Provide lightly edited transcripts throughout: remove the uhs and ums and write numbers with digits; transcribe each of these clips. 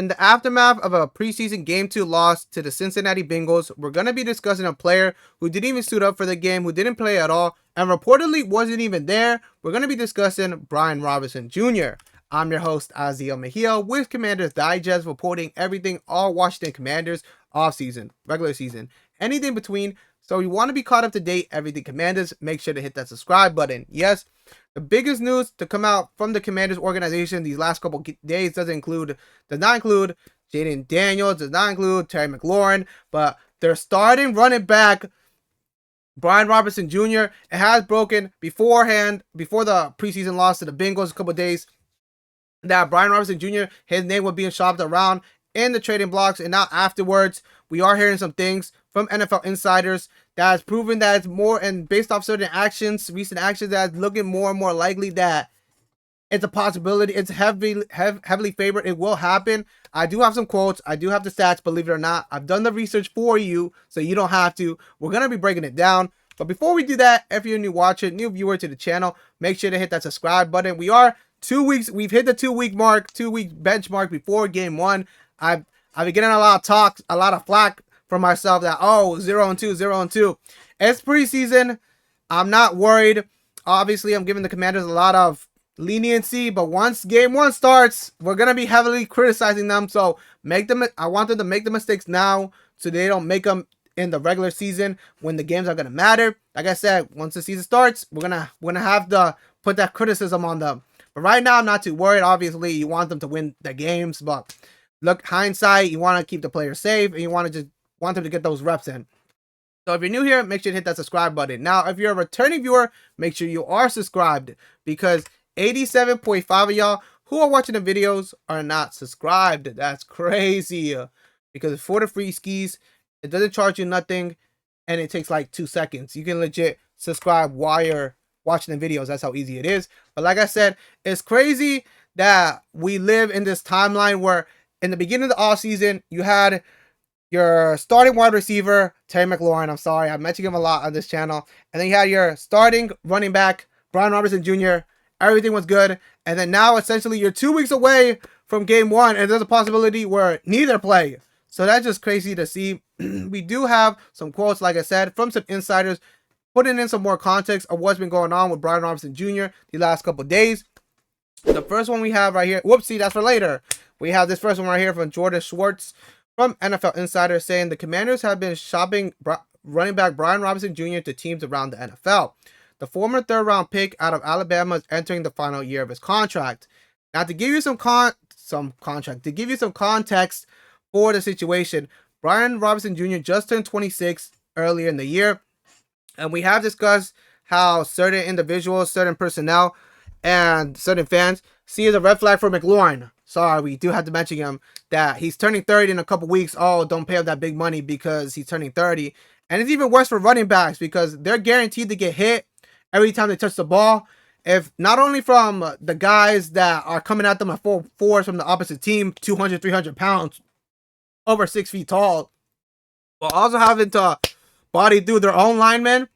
In the aftermath of a preseason Game 2 loss to the Cincinnati Bengals, we're going to be discussing a player who didn't even suit up for the game, who didn't play at all, and reportedly wasn't even there. We're going to be discussing Brian Robinson Jr. I'm your host, Aziel Mejia, with Commanders Digest, reporting everything all Washington Commanders offseason, regular season, anything between. So you want to be caught up to date, everything Commanders, make sure to hit that subscribe button. Yes, the biggest news to come out from the Commanders organization these last couple days does not include Jayden Daniels, does not include Terry McLaurin, but their starting running back, Brian Robinson Jr., it has broken before the preseason loss to the Bengals a couple days, that Brian Robinson Jr., his name was being shopped around in the trading blocks, and now afterwards, we are hearing some things from NFL insiders that has proven that it's more, and based off certain recent actions, that's looking more and more likely that it's a possibility. It's heavily favored. It will happen. I do have some quotes. I do have the stats, believe it or not. I've done the research for you, so you don't have to. We're going to be breaking it down. But before we do that, if you're a new watcher, new viewer to the channel, make sure to hit that subscribe button. We are 2 weeks. We've hit the 2-week mark, 2-week benchmark before game 1. I've been getting a lot of talks, a lot of flack from myself that, 0-2, 0-2. It's preseason. I'm not worried. Obviously, I'm giving the Commanders a lot of leniency, but once game 1 starts, we're going to be heavily criticizing them. So I want them to make the mistakes now so they don't make them in the regular season when the games are going to matter. Like I said, once the season starts, we're going to have to put that criticism on them. But right now, I'm not too worried. Obviously, you want them to win the games, but look, hindsight, you want to keep the players safe, and you want them to get those reps in. So if you're new here, make sure to hit that subscribe button. Now, if you're a returning viewer, make sure you are subscribed, because 87.5 of y'all who are watching the videos are not subscribed. That's crazy, because for the free skis, it doesn't charge you nothing, and it takes like 2 seconds. You can legit subscribe while you're watching the videos. That's how easy it is. But like I said, it's crazy that we live in this timeline where in the beginning of the offseason, you had your starting wide receiver, Terry McLaurin. I'm sorry, I mentioned him a lot on this channel. And then you had your starting running back, Brian Robinson Jr. Everything was good. And then now, essentially, you're 2 weeks away from game 1, and there's a possibility where neither play. So that's just crazy to see. We do have some quotes, like I said, from some insiders, putting in some more context of what's been going on with Brian Robinson Jr. the last couple days. The first one we have right here, whoopsie, that's for later. We have this first one right here from Jordan Schwartz from NFL Insider, saying the Commanders have been shopping running back Brian Robinson Jr. to teams around the NFL. The former third-round pick out of Alabama is entering the final year of his contract. Now, to give you some context for the situation, Brian Robinson Jr. just turned 26 earlier in the year, and we have discussed how certain individuals, certain personnel, and certain fans see as a red flag for McLaurin. Sorry, we do have to mention him, that he's turning 30 in a couple weeks. Oh, don't pay him that big money because he's turning 30. And it's even worse for running backs, because they're guaranteed to get hit every time they touch the ball. If not only from the guys that are coming at them at full force from the opposite team, 200, 300 pounds, over 6 feet tall, but also having to body through their own linemen.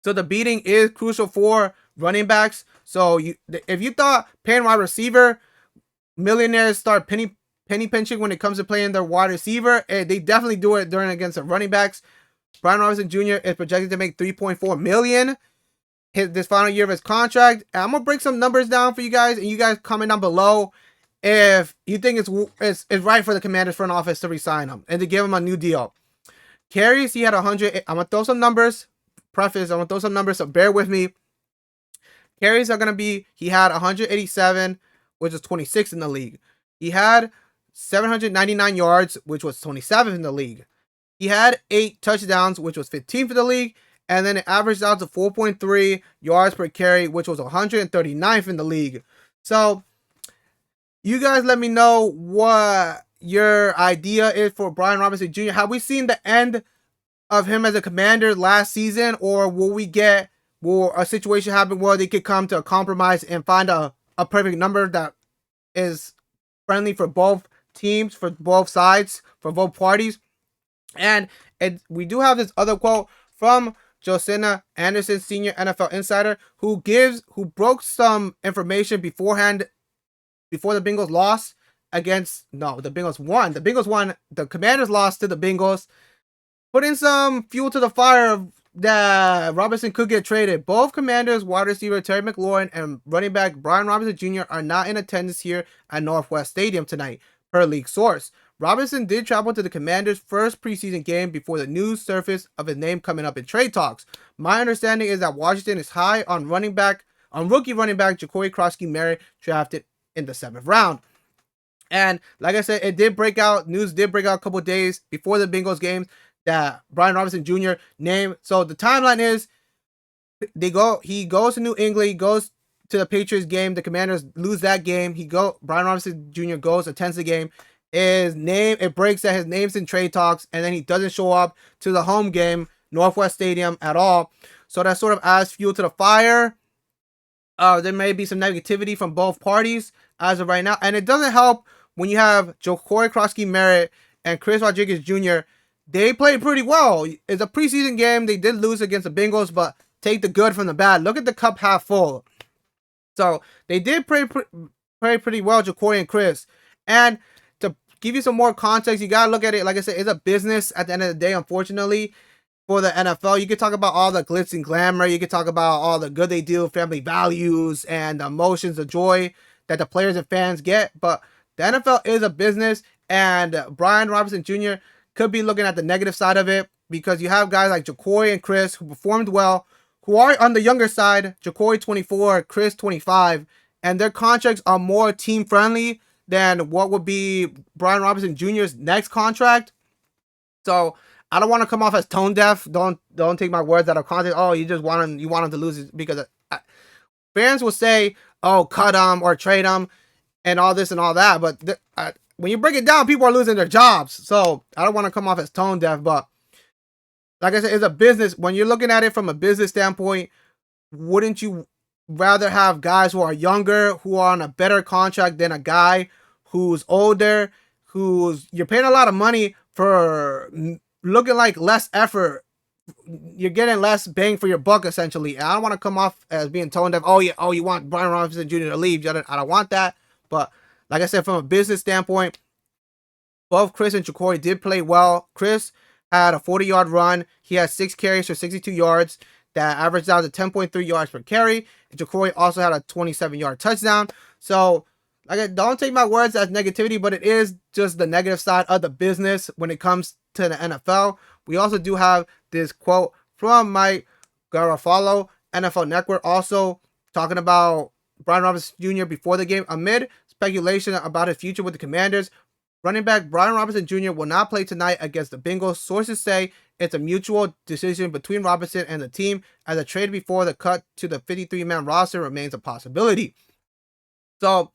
So the beating is crucial for running backs. So if you thought paying wide receiver, millionaires start penny pinching when it comes to playing their wide receiver, they definitely do it during against the running backs. Brian Robinson Jr. is projected to make $3.4 million this final year of his contract. And I'm gonna break some numbers down for you guys, and you guys comment down below if you think it's right for the Commanders front office to resign him and to give him a new deal. Carries, he had 100. I'm gonna throw some numbers. I'm gonna throw some numbers, so bear with me. Carries are gonna be, he had 187, which is 26th in the league. He had 799 yards, which was 27th in the league. He had 8 touchdowns, which was 15th in the league, and then it averaged out to 4.3 yards per carry, which was 139th in the league. So you guys let me know what your idea is for Brian Robinson Jr. Have we seen the end of him as a Commander last season, or will a situation happen where they could come to a compromise and find a perfect number that is friendly for both teams, for both sides, for both parties? And we do have this other quote from Josina Anderson, senior NFL insider, who broke some information beforehand, before the Bengals lost, the Bengals won. The Bengals won. The Commanders lost to the Bengals. Putting some fuel to the fire that Robinson could get traded. Both Commanders wide receiver Terry McLaurin and running back Brian Robinson Jr. are not in attendance here at Northwest Stadium tonight, per league source. Robinson did travel to the Commanders' first preseason game before the news surfaced of his name coming up in trade talks. My understanding is that Washington is high on rookie running back Jacory Krosky-Merritt, drafted in the 7th round. And like I said, news did break out a couple days before the Bengals game that Brian Robinson Jr. named. So the timeline is he goes to New England, he goes to the Patriots game, the Commanders lose that game. Brian Robinson Jr. attends the game. It breaks that his name's in trade talks, and then he doesn't show up to the home game, Northwest Stadium, at all. So that sort of adds fuel to the fire. There may be some negativity from both parties as of right now, and it doesn't help when you have Jacory Krosky-Merritt and Chris Rodriguez Jr. They played pretty well. It's a preseason game. They did lose against the Bengals, but take the good from the bad. Look at the cup half full. So they did play pretty well, Jacory and Chris. And to give you some more context, you got to look at it, like I said, it's a business at the end of the day, unfortunately, for the NFL. You could talk about all the glitz and glamour. You could talk about all the good they do, family values, and the emotions, the joy that the players and fans get. But the NFL is a business, and Brian Robinson Jr. could be looking at the negative side of it, because you have guys like Jacory and Chris who performed well, who are on the younger side, Jacory 24, Chris 25, and their contracts are more team friendly than what would be Brian Robinson Jr.'s next contract. So I don't want to come off as tone deaf. Don't take my words out of context. Oh, you want him to lose, because fans will say, oh, cut him or trade him and all this and all that. But when you break it down, people are losing their jobs. So I don't want to come off as tone deaf, but like I said, it's a business. When you're looking at it from a business standpoint, wouldn't you rather have guys who are younger, who are on a better contract, than a guy who's older, you're paying a lot of money for looking like less effort? You're getting less bang for your buck, essentially. And I don't want to come off as being tone deaf. Oh, you want Brian Robinson Jr. to leave. I don't want that. But like I said, from a business standpoint, both Chris and Jacory did play well. Chris had a 40-yard run. He had 6 carries for 62 yards. That averaged out to 10.3 yards per carry. And Jacory also had a 27-yard touchdown. So, don't take my words as negativity, but it is just the negative side of the business when it comes to the NFL. We also do have this quote from Mike Garafolo, NFL Network, also talking about Brian Robinson Jr. before the game. Amid speculation about his future with the Commanders, running back Brian Robinson Jr. will not play tonight against the Bengals. Sources say it's a mutual decision between Robinson and the team, as a trade before the cut to the 53-man roster remains a possibility. So,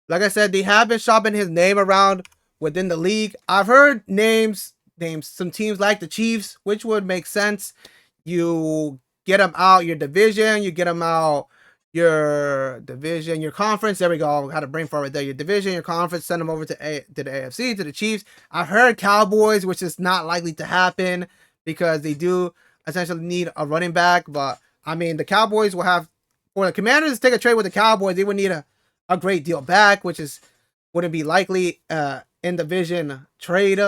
like I said, they have been shopping his name around within the league. I've heard names some teams like the Chiefs, which would make sense. You get them out your division, you get them out your division, your conference. There we go. Had a brain fart right there. Your division, your conference, send them over to the AFC, to the Chiefs. I've heard Cowboys, which is not likely to happen because they do essentially need a running back. But I mean, the Cowboys will have, for the Commanders to take a trade with the Cowboys, they would need a great deal back, which wouldn't be likely in division trade.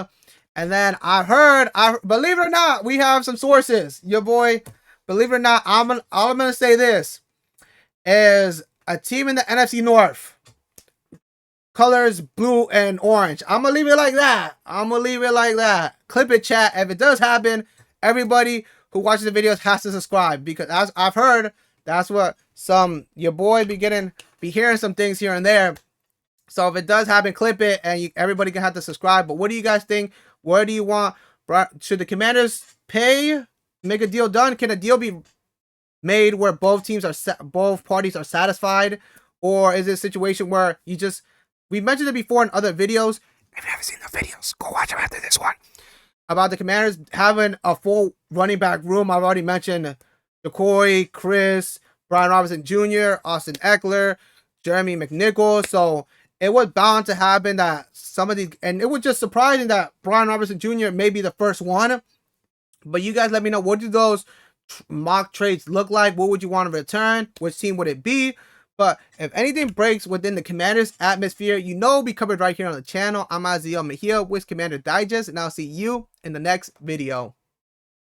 And then I believe it or not, we have some sources. Your boy, believe it or not, all I'm gonna say this is a team in the NFC North, colors blue and orange. I'm gonna leave it like that. Clip it, chat. If it does happen, everybody who watches the videos has to subscribe, because as I've heard, that's what your boy be hearing some things here and there. So if it does happen, clip it, and everybody can have to subscribe. But what do you guys think? Where do you want? Should the Commanders make a deal done? Can a deal be made where both parties are satisfied, or is it a situation where we mentioned it before in other videos? If you haven't seen the videos, go watch them after this one, about the Commanders having a full running back room. I've already mentioned Jacory, Chris, Brian Robinson Jr., Austin Eckler, Jeremy McNichols. So it was bound to happen that some of these, and it was just surprising that Brian Robinson Jr. may be the first one. But you guys let me know, what do those mock trades look like? What would you want to return? Which team would it be? But if anything breaks within the Commanders atmosphere, you know, be covered right here on the channel. I'm Aziel Mejia with Commander Digest, and I'll see you in the next video.